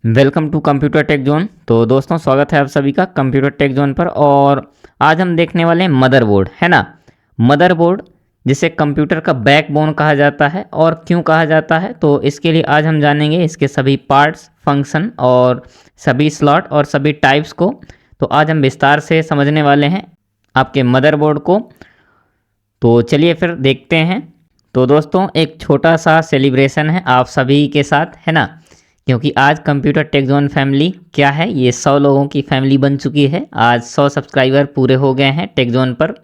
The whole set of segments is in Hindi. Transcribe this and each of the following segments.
Welcome to computer tech zone. तो दोस्तों स्वागत है आप सभी का कंप्यूटर टेक जोन पर। और आज हम देखने वाले हैं मदरबोर्ड, है ना। मदरबोर्ड जिसे कंप्यूटर का बैकबोन कहा जाता है। और क्यों कहा जाता है, तो इसके लिए आज हम जानेंगे इसके सभी पार्ट्स, फंक्शन और सभी स्लॉट और सभी टाइप्स को। तो आज हम विस्तार से समझने वाले हैं आपके मदरबोर्ड को। तो चलिए फिर देखते हैं। तो दोस्तों एक छोटा सा सेलिब्रेशन है आप सभी के साथ, है ना, क्योंकि आज कंप्यूटर टेक जोन फैमिली क्या है, ये 100 लोगों की फैमिली बन चुकी है। आज 100 सब्सक्राइबर पूरे हो गए हैं टेक जोन पर।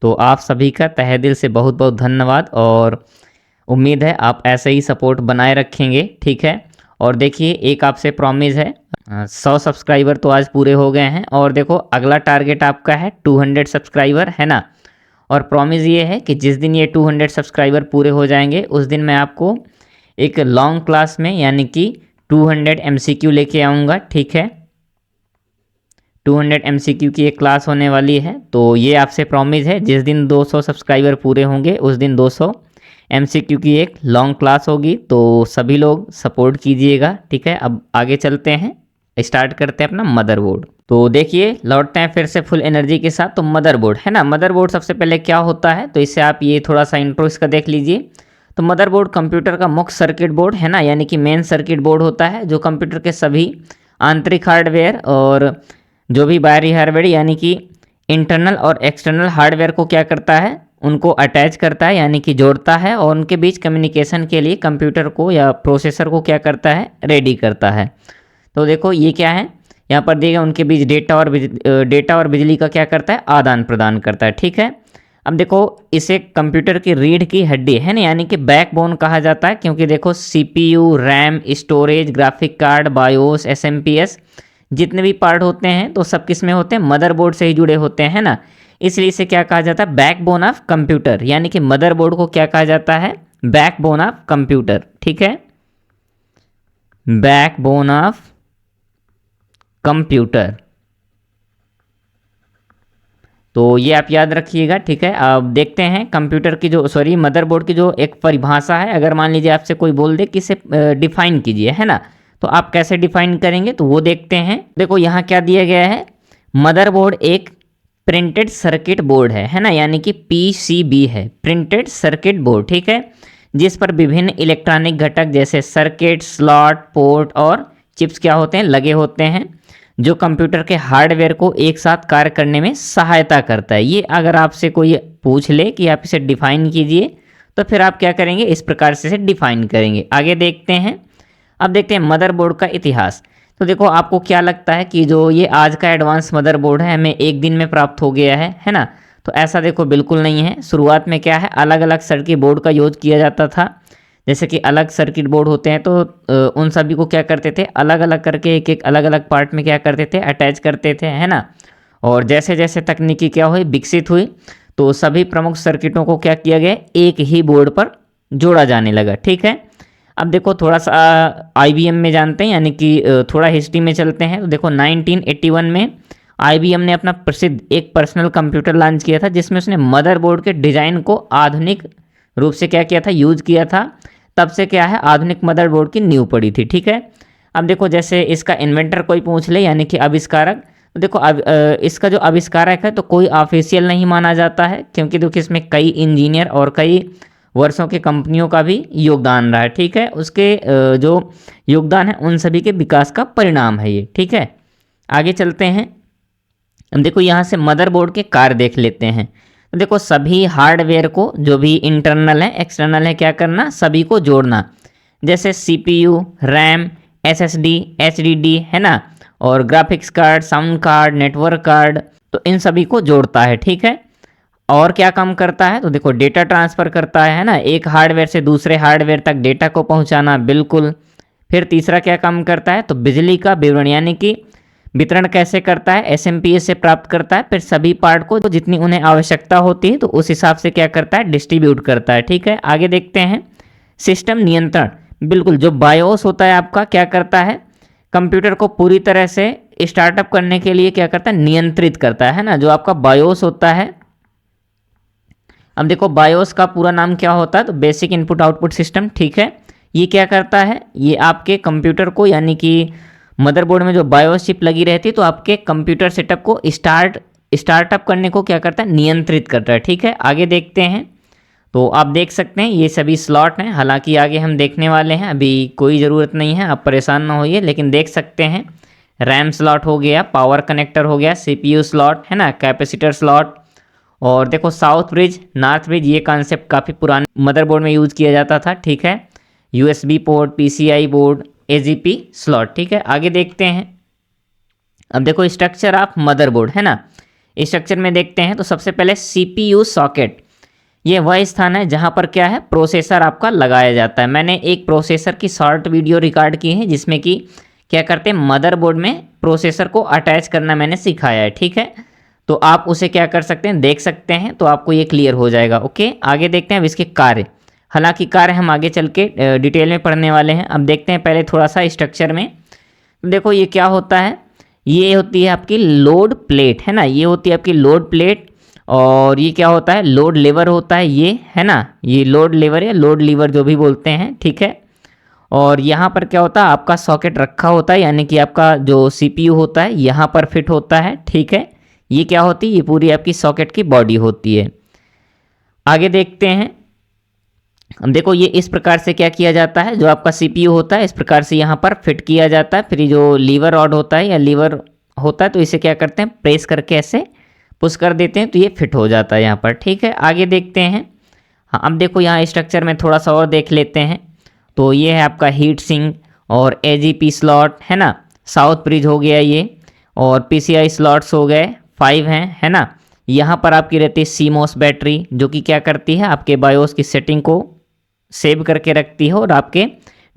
तो आप सभी का तहे दिल से बहुत बहुत धन्यवाद और उम्मीद है आप ऐसे ही सपोर्ट बनाए रखेंगे, ठीक है। और देखिए एक आपसे प्रॉमिस है, 100 सब्सक्राइबर तो आज पूरे हो गए हैं और देखो अगला टारगेट आपका है 200 सब्सक्राइबर, है ना। और प्रॉमिस ये है कि जिस दिन ये 200 सब्सक्राइबर पूरे हो जाएंगे उस दिन मैं आपको एक लॉन्ग क्लास में यानी कि 200 MCQ लेके आऊँगा, ठीक है। 200 MCQ की एक क्लास होने वाली है। तो ये आपसे प्रॉमिस है, जिस दिन 200 सब्सक्राइबर पूरे होंगे उस दिन 200 MCQ की एक लॉन्ग क्लास होगी। तो सभी लोग सपोर्ट कीजिएगा, ठीक है। अब आगे चलते हैं, स्टार्ट करते हैं अपना मदरबोर्ड। तो देखिए लौटते हैं फिर से फुल एनर्जी के साथ। तो मदरबोर्ड, है ना, मदरबोर्ड सबसे पहले क्या होता है, तो इससे आप ये थोड़ा सा इंट्रो इसका देख लीजिए। तो मदरबोर्ड कंप्यूटर का मुख्य सर्किट बोर्ड, है ना, यानी कि मेन सर्किट बोर्ड होता है, जो कंप्यूटर के सभी आंतरिक हार्डवेयर और जो भी बाहरी हार्डवेयर यानी कि इंटरनल और एक्सटर्नल हार्डवेयर को क्या करता है, उनको अटैच करता है यानी कि जोड़ता है और उनके बीच कम्युनिकेशन के लिए कंप्यूटर को या प्रोसेसर को क्या करता है, रेडी करता है। तो देखो ये क्या है, यहाँ पर दिए गए उनके बीच डेटा और बिजली का क्या करता है, आदान प्रदान करता है, ठीक है। अब देखो इसे कंप्यूटर की रीढ़ की हड्डी है ना, यानी कि बैकबोन कहा जाता है, क्योंकि देखो CPU, RAM, storage, graphic card, BIOS, SMPS जितने भी पार्ट होते हैं तो सब किस में होते हैं, मदरबोर्ड से ही जुड़े होते हैं, है ना। इसलिए इसे क्या कहा जाता है, बैकबोन ऑफ कंप्यूटर, यानी कि मदरबोर्ड को क्या कहा जाता है, बैकबोन ऑफ कंप्यूटर, ठीक है, बैकबोन ऑफ कंप्यूटर। तो ये आप याद रखिएगा, ठीक है। अब देखते हैं कंप्यूटर की जो मदरबोर्ड की जो एक परिभाषा है। अगर मान लीजिए आपसे कोई बोल दे कि इसे डिफाइन कीजिए, है ना, तो आप कैसे डिफाइन करेंगे, तो वो देखते हैं। देखो यहाँ क्या दिया गया है, मदरबोर्ड एक प्रिंटेड सर्किट बोर्ड है ना, यानी कि PCB है, प्रिंटेड सर्किट बोर्ड, ठीक है, जिस पर विभिन्न इलेक्ट्रॉनिक घटक जैसे सर्किट, स्लॉट, पोर्ट और चिप्स क्या होते हैं, लगे होते हैं, जो कंप्यूटर के हार्डवेयर को एक साथ कार्य करने में सहायता करता है। ये अगर आपसे कोई पूछ ले कि आप इसे डिफाइन कीजिए, तो फिर आप क्या करेंगे, इस प्रकार से इसे डिफाइन करेंगे। आगे देखते हैं। अब देखते हैं मदरबोर्ड का इतिहास। तो देखो आपको क्या लगता है कि जो ये आज का एडवांस मदरबोर्ड है हमें एक दिन में प्राप्त हो गया है ना। तो ऐसा देखो बिल्कुल नहीं है। शुरुआत में क्या है, अलग अलग सर्किट बोर्ड का यूज किया जाता था। जैसे कि अलग सर्किट बोर्ड होते हैं तो उन सभी को क्या करते थे, अलग अलग करके एक एक अलग अलग पार्ट में क्या करते थे, अटैच करते थे, है ना। और जैसे जैसे तकनीकी क्या हुई, विकसित हुई, तो सभी प्रमुख सर्किटों को क्या किया गया, एक ही बोर्ड पर जोड़ा जाने लगा, ठीक है। अब देखो थोड़ा सा IBM में जानते हैं, यानी कि थोड़ा हिस्ट्री में चलते हैं। तो देखो 1981 में IBM ने अपना प्रसिद्ध एक पर्सनल कंप्यूटर लॉन्च किया था, जिसमें उसने मदरबोर्ड के डिज़ाइन को आधुनिक रूप से क्या किया था, यूज किया था। तब से क्या है, आधुनिक मदरबोर्ड की नींव पड़ी थी, ठीक है। अब देखो जैसे इसका इन्वेंटर कोई पूछ ले, यानी कि आविष्कारक, तो देखो इसका जो आविष्कारक है तो कोई ऑफिशियल नहीं माना जाता है, क्योंकि देखो इसमें कई इंजीनियर और कई वर्षों की कंपनियों का भी योगदान रहा है, ठीक है। उसके जो योगदान है उन सभी के विकास का परिणाम है ये, ठीक है। आगे चलते हैं। देखो यहाँ से मदरबोर्ड के कार्य देख लेते हैं। तो देखो सभी हार्डवेयर को, जो भी इंटरनल है एक्सटर्नल है, क्या करना, सभी को जोड़ना। जैसे CPU, रैम, SSD, HDD, है ना, और graphics card, sound card, network card, तो इन सभी को जोड़ता है, ठीक है। और क्या काम करता है, तो देखो डेटा ट्रांसफ़र करता है ना, एक हार्डवेयर से दूसरे हार्डवेयर तक डेटा को पहुंचाना, बिल्कुल। फिर तीसरा क्या काम करता है, तो बिजली का विवरण यानी कि वितरण कैसे करता है, SMPS से प्राप्त करता है। फिर सभी पार्ट को जितनी उन्हें आवश्यकता होती है तो उस हिसाब से क्या करता है, डिस्ट्रीब्यूट करता है, ठीक है। आगे देखते हैं। सिस्टम नियंत्रण, बिल्कुल, जो बायोस होता है आपका क्या करता है, कंप्यूटर को पूरी तरह से स्टार्टअप करने के लिए क्या करता है, नियंत्रित करता है ना, जो आपका बायोस होता है। अब देखो बायोस का पूरा नाम क्या होता है, तो बेसिक इनपुट आउटपुट सिस्टम, ठीक है। ये क्या करता है, ये आपके कंप्यूटर को यानी कि मदरबोर्ड में जो बायोस चिप लगी रहती है तो आपके कंप्यूटर सेटअप को स्टार्टअप करने को क्या करता है, नियंत्रित करता है। ठीक है, आगे देखते हैं। तो आप देख सकते हैं ये सभी स्लॉट हैं, हालांकि आगे हम देखने वाले हैं, अभी कोई ज़रूरत नहीं है, आप परेशान ना होइए, लेकिन देख सकते हैं रैम स्लॉट हो गया, पावर कनेक्टर हो गया, सीपीयू स्लॉट है ना, कैपेसिटर स्लॉट, और देखो साउथ ब्रिज, नॉर्थ ब्रिज, ये कॉन्सेप्ट काफ़ी पुराने मदरबोर्ड में यूज़ किया जाता था। ठीक है, USB port, PCI board, AGP slot. ठीक है, आगे देखते हैं। अब देखो स्ट्रक्चर ऑफ मदरबोर्ड है ना, स्ट्रक्चर में देखते हैं तो सबसे पहले सीपीयू सॉकेट, ये वह स्थान है जहाँ पर क्या है, प्रोसेसर आपका लगाया जाता है। मैंने एक प्रोसेसर की शॉर्ट वीडियो रिकॉर्ड की है जिसमें कि क्या करते हैं, मदरबोर्ड में प्रोसेसर को अटैच करना मैंने सिखाया है। ठीक है, तो आप उसे क्या कर सकते हैं, देख सकते हैं, तो आपको ये क्लियर हो जाएगा। ओके, आगे देखते हैं अब इसके कार्य, हालांकि कार्य हम आगे चल के डिटेल में पढ़ने वाले हैं। अब देखते हैं पहले थोड़ा सा स्ट्रक्चर में। देखो ये क्या होता है, ये होती है आपकी लोड प्लेट है ना, ये होती है आपकी लोड प्लेट, और ये क्या होता है, लोड लीवर होता है, ये है ना, ये लोड लीवर या लोड लीवर जो भी बोलते हैं। ठीक है, और यहाँ पर क्या होता है, आपका सॉकेट रखा होता है, यानी कि आपका जो सीपीयू होता है यहाँ पर फिट होता है। ठीक है, ये क्या होती है, ये पूरी आपकी सॉकेट की बॉडी होती है। आगे देखते हैं। अब देखो ये इस प्रकार से क्या किया जाता है, जो आपका सीपीयू होता है इस प्रकार से यहाँ पर फिट किया जाता है, फिर जो लीवर रॉड होता है या लीवर होता है तो इसे क्या करते हैं, प्रेस करके ऐसे पुश कर देते हैं तो ये फिट हो जाता है यहाँ पर। ठीक है, आगे देखते हैं। हाँ, अब देखो यहाँ स्ट्रक्चर में थोड़ा सा और देख लेते हैं। तो ये है आपका हीट सिंक और एजीपी स्लॉट है ना, साउथ ब्रिज हो गया ये, और पीसीआई स्लॉट्स हो गए 5 हैं है ना। यहाँ पर आपकी रहती है सीमोस बैटरी, जो कि क्या करती है, आपके बायोस की सेटिंग को सेव करके रखती है और आपके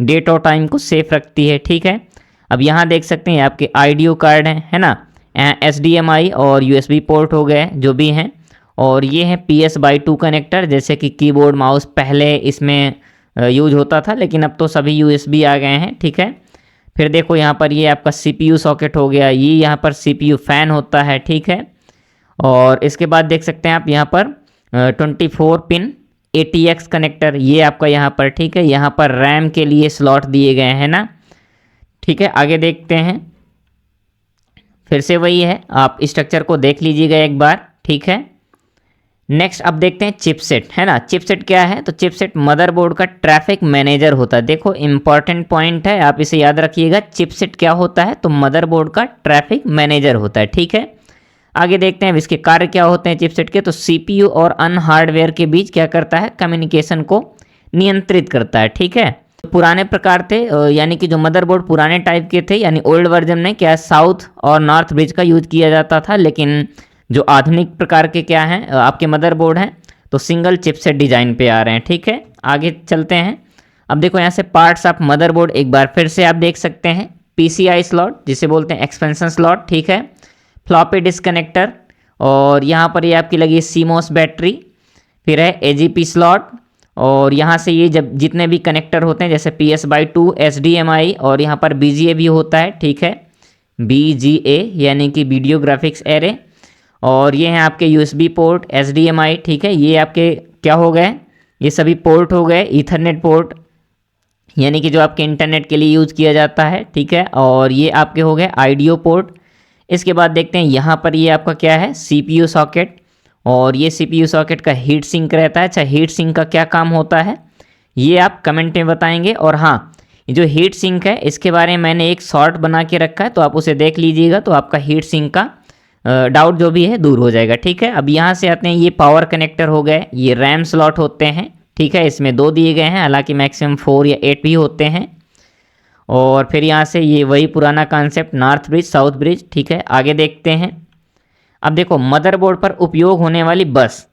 डेट और टाइम को सेफ रखती है। ठीक है, अब यहाँ देख सकते हैं आपके आईडियो कार्ड हैं है ना, HDMI और USB पोर्ट हो गए जो भी हैं, और ये है PS/2 कनेक्टर, जैसे कि कीबोर्ड माउस पहले इसमें यूज होता था, लेकिन अब तो सभी USB आ गए हैं। ठीक है, फिर देखो यहाँ पर ये आपका CPU सॉकेट हो गया, ये यहाँ पर CPU फैन होता है। ठीक है, और इसके बाद देख सकते हैं आप यहाँ पर 24 पिन ATX कनेक्टर, ये आपका यहाँ पर। ठीक है, यहाँ पर रैम के लिए स्लॉट दिए गए हैं ना। ठीक है, आगे देखते हैं। फिर से वही है, आप स्ट्रक्चर को देख लीजिएगा एक बार। ठीक है, नेक्स्ट अब देखते हैं चिपसेट है ना। चिपसेट क्या है, तो चिपसेट मदरबोर्ड का ट्रैफिक मैनेजर होता है। देखो इंपॉर्टेंट पॉइंट है, आप इसे याद रखिएगा। चिपसेट क्या होता है, तो मदरबोर्ड का ट्रैफिक मैनेजर होता है। ठीक है, आगे देखते हैं इसके कार्य क्या होते हैं चिपसेट के। तो सीपीयू और अन्य हार्डवेयर के बीच क्या करता है, कम्युनिकेशन को नियंत्रित करता है। ठीक है, पुराने प्रकार थे, यानी कि जो मदरबोर्ड पुराने टाइप के थे, यानी ओल्ड वर्जन में क्या साउथ और नॉर्थ ब्रिज का यूज किया जाता था, लेकिन जो आधुनिक प्रकार के क्या हैं आपके मदरबोर्ड हैं तो सिंगल चिपसेट डिजाइन पे आ रहे हैं। ठीक है, आगे चलते हैं। अब देखो यहाँ से पार्ट्स ऑफ मदरबोर्ड एक बार फिर से आप देख सकते हैं। पीसीआई स्लॉट जिसे बोलते हैं एक्सपेंशन स्लॉट, ठीक है, फ्लॉपी डिस्क कनेक्टर, और यहाँ पर ये आपकी लगी सीमोस बैटरी, फिर है एजीपी स्लॉट, और यहाँ से ये जब जितने भी कनेक्टर होते हैं जैसे PS/2, HDMI, और यहाँ पर BGA भी होता है। ठीक है, BGA यानी कि वीडियो ग्राफिक्स एरे, और ये हैं आपके USB पोर्ट, HDMI। ठीक है, ये आपके क्या हो गए, ये सभी पोर्ट हो गए। ईथरनेट पोर्ट यानी कि जो आपके इंटरनेट के लिए यूज़ किया जाता है। ठीक है, और ये आपके हो गए आईडियो पोर्ट। इसके बाद देखते हैं यहाँ पर ये आपका क्या है, CPU सॉकेट, और ये CPU सॉकेट का हीट सिंक रहता है। अच्छा, हीट सिंक का क्या काम होता है ये आप कमेंट में बताएंगे। और हाँ, ये जो हीट सिंक है इसके बारे में मैंने एक शॉर्ट बना के रखा है, तो आप उसे देख लीजिएगा, तो आपका हीट सिंक का डाउट जो भी है दूर हो जाएगा। ठीक है, अब यहाँ से आते हैं, ये पावर कनेक्टर हो गए, ये रैम स्लॉट होते हैं। ठीक है, इसमें 2 दिए गए हैं, हालांकि मैक्सिमम 4 या 8 भी होते हैं। और फिर यहाँ से ये वही पुराना concept, north bridge, south bridge. ठीक है, आगे देखते हैं। अब देखो मदरबोर्ड पर उपयोग होने वाली बस,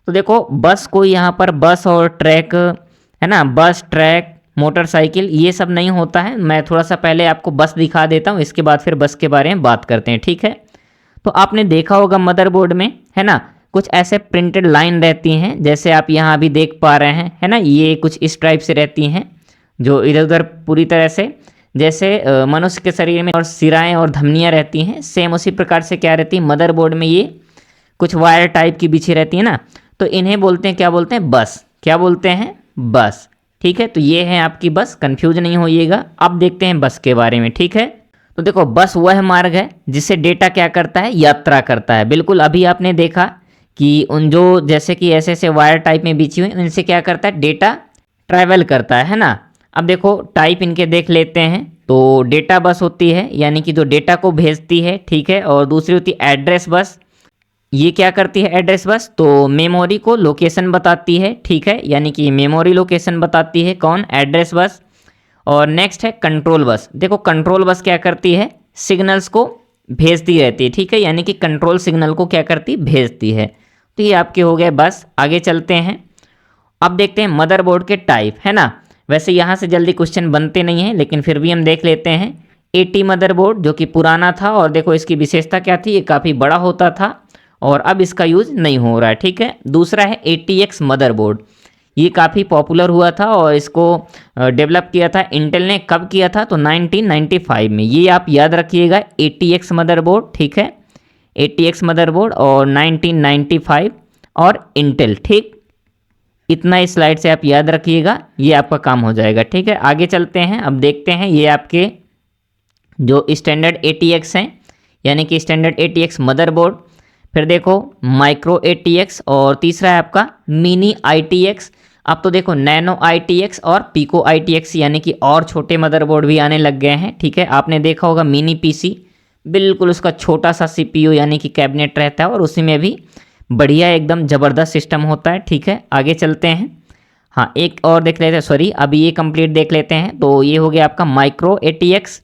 तो देखो बस कोई यहाँ पर बस और ट्रैक है ना, बस ट्रैक मोटरसाइकिल ये सब नहीं होता है। मैं थोड़ा सा पहले आपको बस दिखा देता हूँ, इसके बाद फिर बस के बारे में बात करते हैं। ठीक है, तो आपने देखा होगा मदरबोर्ड में है ना कुछ ऐसे प्रिंटेड लाइन रहती हैं, जैसे आप यहाँ भी देख पा रहे हैं है ना, ये कुछ इस टाइप से रहती हैं, जो इधर उधर पूरी तरह से जैसे मनुष्य के शरीर में और सिराएं और धमनियाँ रहती हैं, सेम उसी प्रकार से क्या रहती है मदरबोर्ड में, ये कुछ वायर टाइप की बिछी रहती है ना, तो इन्हें बोलते हैं, क्या बोलते हैं, बस। क्या बोलते हैं, बस। ठीक है। तो ये है आपकी बस, कंफ्यूज नहीं होइएगा। अब देखते हैं बस के बारे में, ठीक है। तो देखो बस वह मार्ग है जिससे डेटा क्या करता है, यात्रा करता है। बिल्कुल अभी आपने देखा कि उन जो जैसे कि ऐसे ऐसे वायर टाइप में बिछी हुई उनसे क्या करता है, डेटा ट्रैवल करता है ना। अब देखो टाइप इनके देख लेते हैं। तो डेटा बस होती है यानी कि जो डेटा को भेजती है, ठीक है। और दूसरी होती है एड्रेस बस। ये क्या करती है एड्रेस बस, तो मेमोरी को लोकेशन बताती है, ठीक है। यानी कि मेमोरी लोकेशन बताती है कौन, एड्रेस बस। और नेक्स्ट है कंट्रोल बस। देखो कंट्रोल बस क्या करती है, सिग्नल्स को भेजती रहती है, ठीक है। यानी कि कंट्रोल सिग्नल को क्या करती, भेजती है। तो ये आपके हो गए बस। आगे चलते हैं, अब देखते हैं मदरबोर्ड के टाइप, है ना। वैसे यहाँ से जल्दी क्वेश्चन बनते नहीं हैं, लेकिन फिर भी हम देख लेते हैं। 80 मदरबोर्ड जो कि पुराना था, और देखो इसकी विशेषता क्या थी, ये काफ़ी बड़ा होता था और अब इसका यूज नहीं हो रहा है, ठीक है। दूसरा है 80X मदरबोर्ड। ये काफ़ी पॉपुलर हुआ था और इसको डेवलप किया था इंटेल ने। कब किया था, तो 1995 में। ये आप याद रखिएगा 80X मदरबोर्ड, ठीक है। 80X मदरबोर्ड और 1995 और इंटेल, ठीक। इतना इस स्लाइड से आप याद रखिएगा, ये आपका काम हो जाएगा, ठीक है। आगे चलते हैं, अब देखते हैं ये आपके जो स्टैंडर्ड 80X हैं, यानी कि स्टैंडर्ड 80X मदरबोर्ड। फिर देखो माइक्रो 80X, और तीसरा है आपका मिनी ITX। अब तो देखो नैनो ITX और पिको ITX, यानी कि और छोटे मदरबोर्ड भी आने लग गए हैं, ठीक है। आपने देखा होगा मिनी PC, बिल्कुल उसका छोटा सा CPU यानी कि कैबिनेट रहता है, और उसी में भी बढ़िया एकदम ज़बरदस्त सिस्टम होता है, ठीक है। आगे चलते हैं, हाँ एक और देख लेते हैं, सॉरी अभी ये कंप्लीट देख लेते हैं। तो ये हो गया आपका माइक्रो 80X।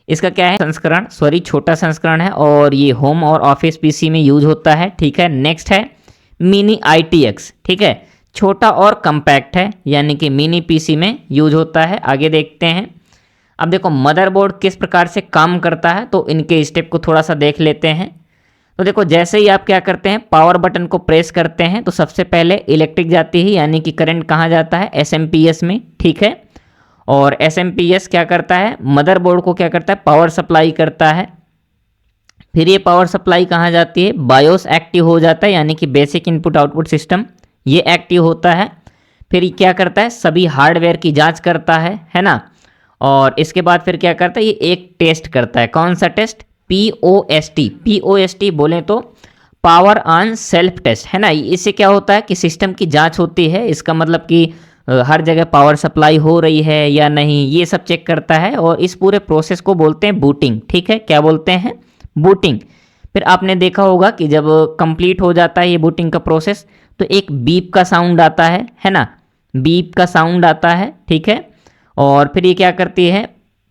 इसका क्या है संस्करण, सॉरी छोटा संस्करण है, और ये होम और ऑफिस PC में यूज होता है, ठीक है। नेक्स्ट है मिनी ITX, ठीक है। छोटा और कम्पैक्ट है, यानी कि मिनी PC में यूज होता है। आगे देखते हैं, अब देखो मदरबोर्ड किस प्रकार से काम करता है, तो इनके स्टेप को थोड़ा सा देख लेते हैं। तो देखो जैसे ही आप क्या करते हैं, पावर बटन को प्रेस करते हैं, तो सबसे पहले इलेक्ट्रिक जाती है, यानी कि करंट कहाँ जाता है, SMPS में, ठीक है। और SMPS क्या करता है, मदरबोर्ड को क्या करता है, पावर सप्लाई करता है। फिर ये पावर सप्लाई कहाँ जाती है, बायोस एक्टिव हो जाता है, यानी कि बेसिक इनपुट आउटपुट सिस्टम, ये एक्टिव होता है। फिर ये क्या करता है, सभी हार्डवेयर की जांच करता है ना। और इसके बाद फिर क्या करता है, ये एक टेस्ट करता है। कौन सा टेस्ट, POST बोलें तो पावर ऑन सेल्फ टेस्ट, है ना। इससे क्या होता है कि सिस्टम की जांच होती है, इसका मतलब कि हर जगह पावर सप्लाई हो रही है या नहीं, ये सब चेक करता है। और इस पूरे प्रोसेस को बोलते हैं बूटिंग, ठीक है। क्या बोलते हैं, बूटिंग। फिर आपने देखा होगा कि जब कंप्लीट हो जाता है ये बूटिंग का प्रोसेस, तो एक बीप का साउंड आता है ना, बीप का साउंड आता है, ठीक है। और फिर ये क्या करती है,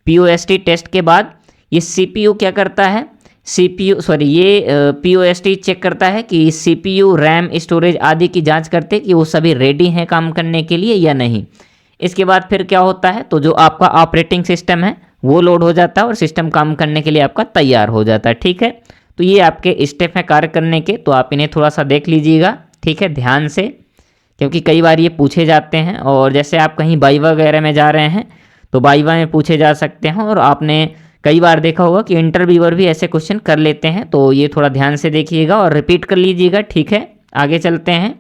POST टेस्ट के बाद ये CPU क्या करता है, ये POST चेक करता है कि CPU, रैम, स्टोरेज आदि की जांच करते कि वो सभी रेडी हैं काम करने के लिए या नहीं। इसके बाद फिर क्या होता है, तो जो आपका ऑपरेटिंग सिस्टम है वो लोड हो जाता है और सिस्टम काम करने के लिए आपका तैयार हो जाता है, ठीक है। तो ये आपके स्टेप हैं कार्य करने के, तो आप इन्हें थोड़ा सा देख लीजिएगा, ठीक है, ध्यान से, क्योंकि कई बार ये पूछे जाते हैं। और जैसे आप कहीं वाइवा वगैरह में जा रहे हैं तो वाइवा में पूछे जा सकते हैं, और आपने कई बार देखा होगा कि इंटरव्यूअर भी ऐसे क्वेश्चन कर लेते हैं। तो ये थोड़ा ध्यान से देखिएगा और रिपीट कर लीजिएगा, ठीक है। आगे चलते हैं,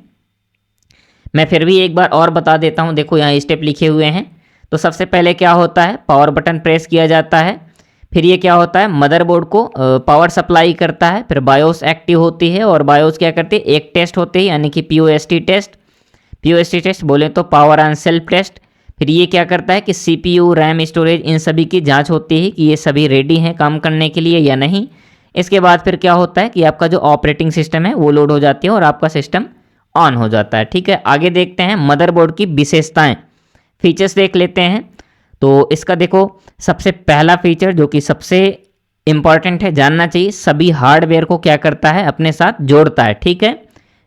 मैं फिर भी एक बार और बता देता हूँ। देखो यहाँ स्टेप लिखे हुए हैं। तो सबसे पहले क्या होता है, पावर बटन प्रेस किया जाता है। फिर ये क्या होता है, मदरबोर्ड को पावर सप्लाई करता है। फिर बायोस एक्टिव होती है, और बायोस क्या करती है, एक टेस्ट होती है, यानी कि POST टेस्ट बोले तो पावर ऑन सेल्फ टेस्ट। फिर ये क्या करता है कि CPU, रैम, स्टोरेज, इन सभी की जांच होती है कि ये सभी रेडी हैं काम करने के लिए या नहीं। इसके बाद फिर क्या होता है कि आपका जो ऑपरेटिंग सिस्टम है वो लोड हो जाती है और आपका सिस्टम ऑन हो जाता है, ठीक है। आगे देखते हैं मदरबोर्ड की विशेषताएं, फीचर्स देख लेते हैं। तो इसका देखो सबसे पहला फीचर जो कि सबसे इंपॉर्टेंट है, जानना चाहिए, सभी हार्डवेयर को क्या करता है, अपने साथ जोड़ता है, ठीक है।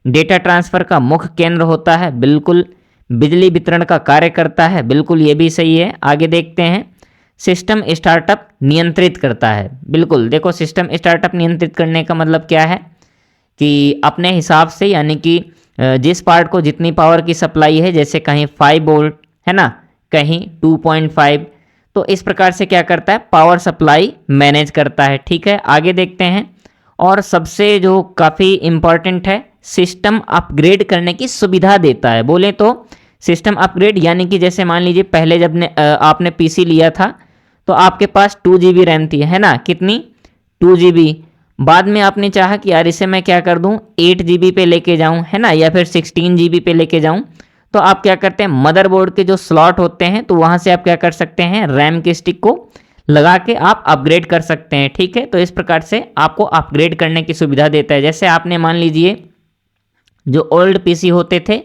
डेटा ट्रांसफ़र का मुख्य केंद्र होता है, बिल्कुल। बिजली वितरण का कार्य करता है, बिल्कुल ये भी सही है। आगे देखते हैं, सिस्टम स्टार्टअप नियंत्रित करता है, बिल्कुल। देखो सिस्टम स्टार्टअप नियंत्रित करने का मतलब क्या है कि अपने हिसाब से, यानी कि जिस पार्ट को जितनी पावर की सप्लाई है, जैसे कहीं 5 वोल्ट है ना, कहीं 2.5, तो इस प्रकार से क्या करता है, पावर सप्लाई मैनेज करता है, ठीक है। आगे देखते हैं, और सबसे जो काफ़ी इम्पॉर्टेंट है, सिस्टम अपग्रेड करने की सुविधा देता है। बोले तो सिस्टम अपग्रेड यानी कि जैसे मान लीजिए पहले जब आपने पीसी लिया था तो आपके पास 2 GB रैम थी, है ना, कितनी 2 GB। बाद में आपने चाहा कि यार इसे मैं क्या कर दूं 8 GB पे लेके जाऊं, है ना, या फिर 16 GB पे लेके जाऊं। तो आप क्या करते हैं, मदरबोर्ड के जो स्लॉट होते हैं तो वहां से आप क्या कर सकते हैं, रैम के स्टिक को लगा के आप अपग्रेड कर सकते हैं। ठीक है, तो इस प्रकार से आपको अपग्रेड करने की सुविधा देता है। जैसे आपने मान लीजिए जो ओल्ड पीसी होते थे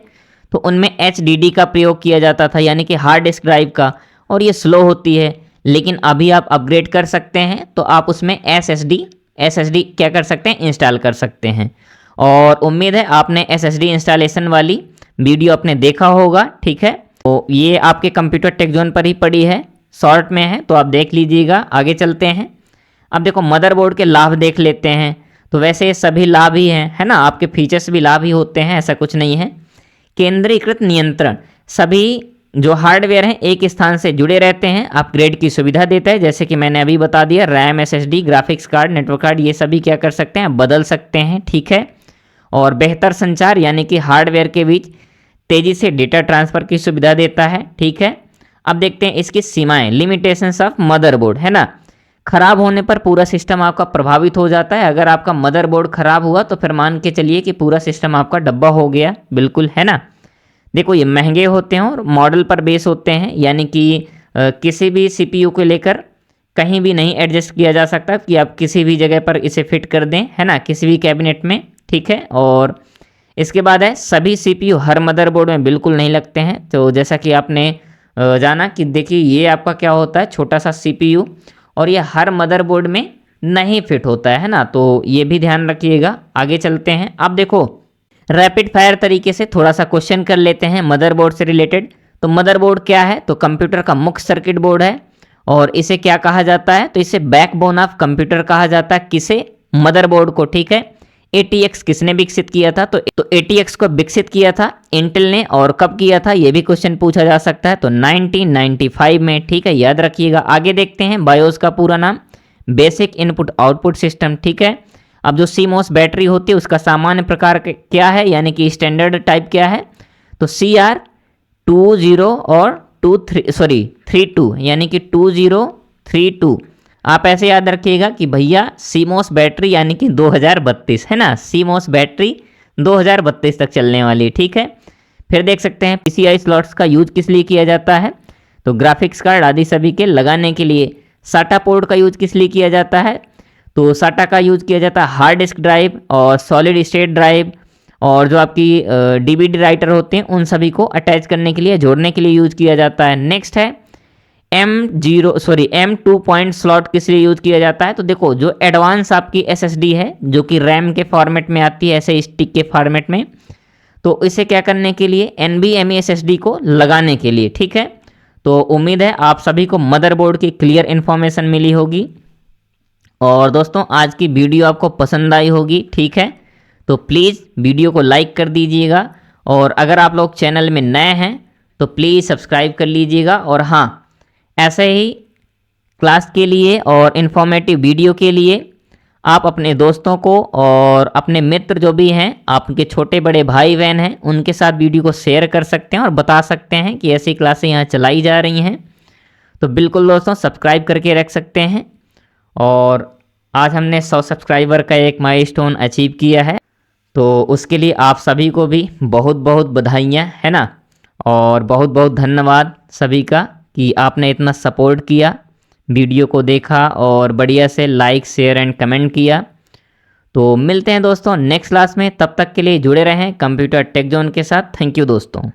तो उनमें HDD का प्रयोग किया जाता था, यानी कि हार्ड डिस्क ड्राइव का, और ये स्लो होती है। लेकिन अभी आप अपग्रेड कर सकते हैं तो आप उसमें SSD क्या कर सकते हैं, इंस्टॉल कर सकते हैं। और उम्मीद है आपने SSD इंस्टॉलेशन वाली वीडियो आपने देखा होगा। ठीक है, तो ये आपके कंप्यूटर टेक जोन पर ही पड़ी है, शॉर्ट में है, तो आप देख लीजिएगा। आगे चलते हैं। अब देखो मदरबोर्ड के लाभ देख लेते हैं। तो वैसे ये सभी लाभ ही हैं, है ना, आपके फीचर्स भी लाभ ही होते हैं, ऐसा कुछ नहीं है। केंद्रीकृत नियंत्रण, सभी जो हार्डवेयर हैं एक स्थान से जुड़े रहते हैं, अपग्रेड की सुविधा देता है। जैसे कि मैंने अभी बता दिया, RAM, SSD, graphics card, network card, ये सभी क्या कर सकते हैं, बदल सकते हैं। ठीक है, और बेहतर संचार यानी कि हार्डवेयर के बीच तेजी से डेटा ट्रांसफर की सुविधा देता है। ठीक है, अब देखते हैं इसकी सीमाएं, लिमिटेशंस ऑफ मदरबोर्ड, है ना। खराब होने पर पूरा सिस्टम आपका प्रभावित हो जाता है। अगर आपका मदरबोर्ड खराब हुआ तो फिर मान के चलिए कि पूरा सिस्टम आपका डब्बा हो गया, बिल्कुल, है ना। देखो ये महंगे होते हैं और मॉडल पर बेस होते हैं, यानी कि किसी भी CPU को लेकर कहीं भी नहीं एडजस्ट किया जा सकता कि आप किसी भी जगह पर इसे फिट कर दें, है ना, किसी भी कैबिनेट में। ठीक है, और इसके बाद है सभी CPU हर मदरबोर्ड में बिल्कुल नहीं लगते हैं। तो जैसा कि आपने जाना कि देखिए ये आपका क्या होता है, छोटा सा CPU, और ये हर मदरबोर्ड में नहीं फिट होता है ना, तो ये भी ध्यान रखिएगा। आगे चलते हैं। अब देखो रैपिड फायर तरीके से थोड़ा सा क्वेश्चन कर लेते हैं मदरबोर्ड से रिलेटेड। तो मदरबोर्ड क्या है, तो कंप्यूटर का मुख्य सर्किट बोर्ड है, और इसे क्या कहा जाता है, तो इसे बैकबोन ऑफ कंप्यूटर कहा जाता है। किसे, मदरबोर्ड को। ठीक है, ATX किसने विकसित किया था, तो ATX को विकसित किया था इंटेल ने, और कब किया था ये भी क्वेश्चन पूछा जा सकता है, तो 1995 में। ठीक है, याद रखिएगा। आगे देखते हैं, बायोस का पूरा नाम बेसिक इनपुट आउटपुट सिस्टम। ठीक है, अब जो CMOS बैटरी होती है उसका सामान्य प्रकार क्या है, यानी कि स्टैंडर्ड टाइप क्या है, तो CR20 और 32, यानी कि 2032। आप ऐसे याद रखिएगा कि भैया CMOS बैटरी यानी कि 2032, है ना, CMOS बैटरी 2032 तक चलने वाली। ठीक है, फिर देख सकते हैं PCI स्लॉट्स का यूज किस लिए किया जाता है, तो ग्राफिक्स कार्ड आदि सभी के लगाने के लिए। SATA पोर्ट का यूज किस लिए किया जाता है, तो SATA का यूज किया जाता है हार्ड डिस्क ड्राइव और सॉलिड स्टेट ड्राइव, और जो आपकी DVD राइटर होते हैं उन सभी को अटैच करने के लिए, जोड़ने के लिए यूज किया जाता है। नेक्स्ट है M2 पॉइंट स्लॉट किस लिए यूज किया जाता है, तो देखो जो एडवांस आपकी SSD है जो कि रैम के फॉर्मेट में आती है, ऐसे स्टिक के फॉर्मेट में, तो इसे क्या करने के लिए, NVMe SSD को लगाने के लिए। ठीक है, तो उम्मीद है आप सभी को मदरबोर्ड की क्लियर इन्फॉर्मेशन मिली होगी, और दोस्तों आज की वीडियो आपको पसंद आई होगी। ठीक है, तो प्लीज़ वीडियो को लाइक कर दीजिएगा, और अगर आप लोग चैनल में नए हैं तो प्लीज़ सब्सक्राइब कर लीजिएगा। और हाँ, ऐसे ही क्लास के लिए और इन्फॉर्मेटिव वीडियो के लिए आप अपने दोस्तों को और अपने मित्र जो भी हैं, आपके छोटे बड़े भाई बहन हैं, उनके साथ वीडियो को शेयर कर सकते हैं और बता सकते हैं कि ऐसी क्लासें यहाँ चलाई जा रही हैं। तो बिल्कुल दोस्तों सब्सक्राइब करके रख सकते हैं। और आज हमने 100 सब्सक्राइबर का एक माइलस्टोन अचीव किया है, तो उसके लिए आप सभी को भी बहुत बहुत बधाइयाँ, है ना, और बहुत बहुत धन्यवाद सभी का कि आपने इतना सपोर्ट किया, वीडियो को देखा और बढ़िया से लाइक शेयर एंड कमेंट किया। तो मिलते हैं दोस्तों नेक्स्ट क्लास में, तब तक के लिए जुड़े रहें कंप्यूटर टेक जोन के साथ। थैंक यू दोस्तों।